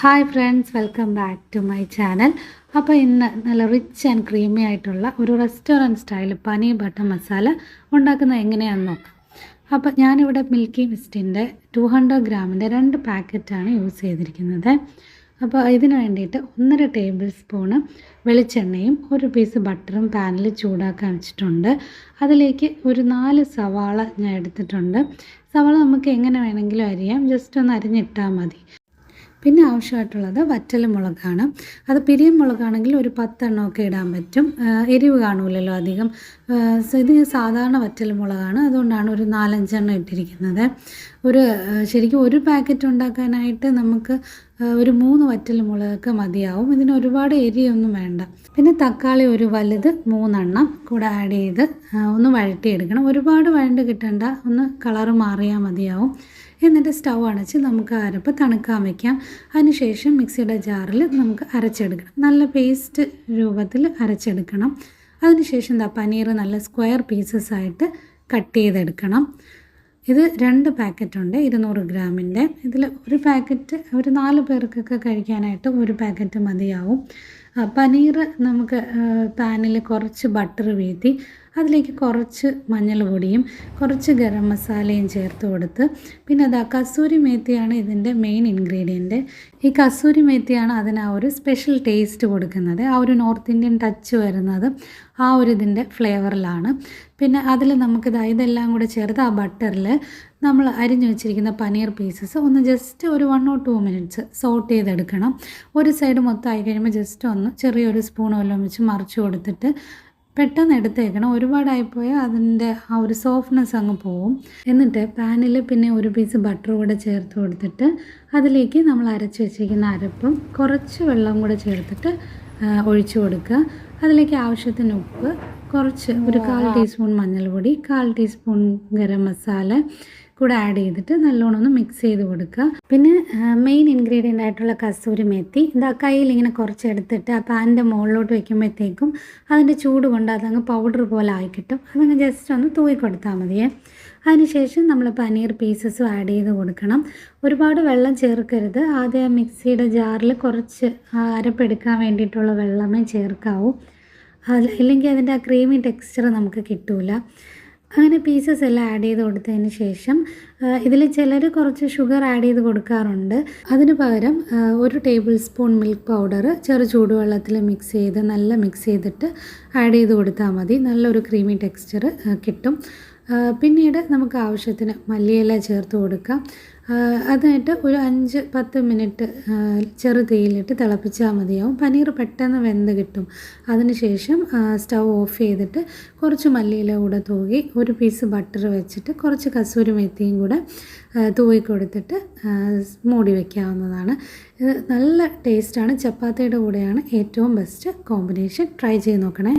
Hi friends, welcome back to my channel. അപ്പോൾ ഇന്ന് നല്ല റിച്ച് ആൻഡ് ക്രീമി ആയിട്ടുള്ള ഒരു restaurant style paneer butter masala ഉണ്ടാക്കുന്നത് എങ്ങനെയാണെന്ന് നോക്കാം. അപ്പോൾ ഞാനിവിടെ മിൽക്കി മിസ്റ്റിൻ്റെ 200 ഗ്രാമിൻ്റെ 2 പാക്കറ്റാണ് യൂസ് ചെയ്തിരിക്കുന്നത്. അപ്പോൾ ഇതിന് വേണ്ടിയിട്ട് 1.5 ടേബിൾ സ്പൂണ് വെളിച്ചെണ്ണയും 1 പീസ് ബട്ടറും പാനിൽ ചൂടാക്കാൻ വെച്ചിട്ടുണ്ട്. അതിലേക്ക് ഒരു 4 സവാള ഞാൻ എടുത്തിട്ടുണ്ട്. സവാള നമുക്ക് എങ്ങനെ വേണമെങ്കിലും അരിയാം, ജസ്റ്റ് ഒന്ന് അരിഞ്ഞിട്ടാൽ മതി. പിന്നെ ആവശ്യമായിട്ടുള്ളത് വറ്റൽ മുളകാണ്. അത് പിരിയൻ മുളകാണെങ്കിൽ ഒരു 10 എണ്ണമൊക്കെ ഇടാൻ പറ്റും, എരിവ് കാണൂലല്ലോ അധികം. ഇത് സാധാരണ വറ്റൽ മുളകാണ്, അതുകൊണ്ടാണ് ഒരു 4-5 എണ്ണം ഇട്ടിരിക്കുന്നത്. ശരിക്കും ഒരു പാക്കറ്റ് ഉണ്ടാക്കാനായിട്ട് നമുക്ക് ഒരു 3 വറ്റൽ മുളകൊക്കെ മതിയാവും. ഇതിന് ഒരുപാട് എരിയൊന്നും വേണ്ട. പിന്നെ തക്കാളി ഒരു വലുത് 3 എണ്ണം കൂടെ ആഡ് ചെയ്ത് ഒന്ന് വഴറ്റിയെടുക്കണം. ഒരുപാട് വഴണ്ട് കിട്ടണ്ട, ഒന്ന് കളറ് മാറിയാൽ മതിയാവും. എന്നിട്ട് സ്റ്റൗ അടച്ച് നമുക്ക് അരപ്പ് തണുക്കാൻ വയ്ക്കാം. അതിനുശേഷം മിക്സിയുടെ ജാറിൽ നമുക്ക് അരച്ചെടുക്കണം. നല്ല പേസ്റ്റ് രൂപത്തിൽ അരച്ചെടുക്കണം. അതിനുശേഷം പനീർ നല്ല സ്ക്വയർ പീസസ് ആയിട്ട് കട്ട് ചെയ്തെടുക്കണം. ഇത് 2 പാക്കറ്റുണ്ട് 200 ഗ്രാമിൻ്റെ. ഇതിൽ ഒരു പാക്കറ്റ് ഒരു 4 പേർക്കൊക്കെ കഴിക്കാനായിട്ട് ഒരു പാക്കറ്റ് മതിയാവും. പനീർ നമുക്ക് പാനിൽ കുറച്ച് ബട്ടർ വീഴ്ത്തി അതിലേക്ക് കുറച്ച് മഞ്ഞൾപ്പൊടിയും കുറച്ച് ഗരം മസാലയും ചേർത്ത് കൊടുത്ത്, പിന്നെ കസൂരി മേത്തിയാണ് ഇതിൻ്റെ മെയിൻ ഇൻഗ്രീഡിയൻറ്റ്. ഈ കസൂരി മേത്തിയാണ് അതിന് ആ ഒരു സ്പെഷ്യൽ ടേസ്റ്റ് കൊടുക്കുന്നത്. ആ ഒരു നോർത്ത് ഇന്ത്യൻ ടച്ച് വരുന്നത് ആ ഒരു ഇതിൻ്റെ ഫ്ലേവറിലാണ്. പിന്നെ അതിൽ നമുക്ക് ഇതെല്ലാം കൂടെ ചേർത്ത് ആ ബട്ടറിൽ നമ്മൾ അരിഞ്ഞു വെച്ചിരിക്കുന്ന പനീർ പീസസ് ഒന്ന് ജസ്റ്റ് ഒരു 1 or 2 മിനിറ്റ്സ് സോട്ട് ചെയ്തെടുക്കണം. ഒരു സൈഡ് മൊത്തം ആയി കഴിയുമ്പോൾ ജസ്റ്റ് ഒന്ന് ചെറിയൊരു സ്പൂൺ വല്ലതും വെച്ച് മറിച്ച് കൊടുത്തിട്ട് പെട്ടെന്ന് എടുത്തേക്കണം. ഒരുപാടായിപ്പോയാൽ അതിൻ്റെ ആ ഒരു സോഫ്റ്റ്നെസ് അങ്ങ് പോവും. എന്നിട്ട് പാനിൽ പിന്നെ 1 പീസ് ബട്ടർ കൂടെ ചേർത്ത് കൊടുത്തിട്ട് അതിലേക്ക് നമ്മൾ അരച്ച് വെച്ചിരിക്കുന്ന അരപ്പും കുറച്ച് വെള്ളം കൂടെ ചേർത്തിട്ട് ഒഴിച്ചു കൊടുക്കുക. അതിലേക്ക് ആവശ്യത്തിന് ഉപ്പ്, കുറച്ച് ഒരു 1/4 ടീസ്പൂൺ മഞ്ഞൾപ്പൊടി, 1/4 ടീസ്പൂൺ ഗരം മസാല കൂടെ ആഡ് ചെയ്തിട്ട് നല്ലോണം ഒന്ന് മിക്സ് ചെയ്ത് കൊടുക്കുക. പിന്നെ മെയിൻ ഇൻഗ്രീഡിയൻ്റ് ആയിട്ടുള്ള കസൂരി മേത്തി കയ്യിൽ ഇങ്ങനെ കുറച്ച് എടുത്തിട്ട് ആ പാനിൻ്റെ മുകളിലോട്ട് വയ്ക്കുമ്പോഴത്തേക്കും അതിൻ്റെ ചൂട് കൊണ്ട് അതങ്ങ് പൗഡർ പോലെ ആയി കിട്ടും. അതങ്ങ് ജസ്റ്റ് ഒന്ന് തൂവി കൊടുത്താൽ മതിയേ. അതിനുശേഷം നമ്മൾ പനീർ പീസസും ആഡ് ചെയ്ത് കൊടുക്കണം. ഒരുപാട് വെള്ളം ചേർക്കരുത്. ആദ്യം മിക്സിയുടെ ജാറിൽ കുറച്ച് അരപ്പെടുക്കാൻ വേണ്ടിയിട്ടുള്ള വെള്ളമേ ചേർക്കാവൂ, ഇല്ലെങ്കിൽ അതിൻ്റെ ആ ക്രീമി ടെക്സ്ചർ നമുക്ക് കിട്ടില്ല. അങ്ങനെ പീസസ് എല്ലാം ആഡ് ചെയ്ത് കൊടുത്തതിന് ശേഷം ഇതിൽ ചിലർ കുറച്ച് ഷുഗർ ആഡ് ചെയ്ത് കൊടുക്കാറുണ്ട്. അതിന് പകരം 1 ടേബിൾ സ്പൂൺ മിൽക്ക് പൗഡർ ചൂടുവെള്ളത്തിൽ മിക്സ് ചെയ്ത് നല്ല മിക്സ് ചെയ്തിട്ട് ആഡ് ചെയ്ത് കൊടുത്താൽ മതി. നല്ലൊരു ക്രീമി ടെക്സ്ചർ കിട്ടും. പിന്നീട് നമുക്ക് ആവശ്യത്തിന് മല്ലിയില ചേർത്ത് കൊടുക്കാം. അതിനായിട്ട് ഒരു 5-10 മിനിറ്റ് ചെറു തീയിലിട്ട് തിളപ്പിച്ചാൽ മതിയാവും. പനീർ പെട്ടെന്ന് വെന്ത് കിട്ടും. അതിനുശേഷം സ്റ്റൗ ഓഫ് ചെയ്തിട്ട് കുറച്ച് മല്ലിയില കൂടെ തൂകി 1 പീസ് ബട്ടർ വെച്ചിട്ട് കുറച്ച് കസൂരി മേത്തിയും കൂടെ തൂവി കൊടുത്തിട്ട് മൂടി വയ്ക്കാവുന്നതാണ്. ഇത് നല്ല ടേസ്റ്റാണ്. ചപ്പാത്തിയുടെ കൂടെയാണ് ഏറ്റവും ബെസ്റ്റ് കോമ്പിനേഷൻ. ട്രൈ ചെയ്ത് നോക്കണേ.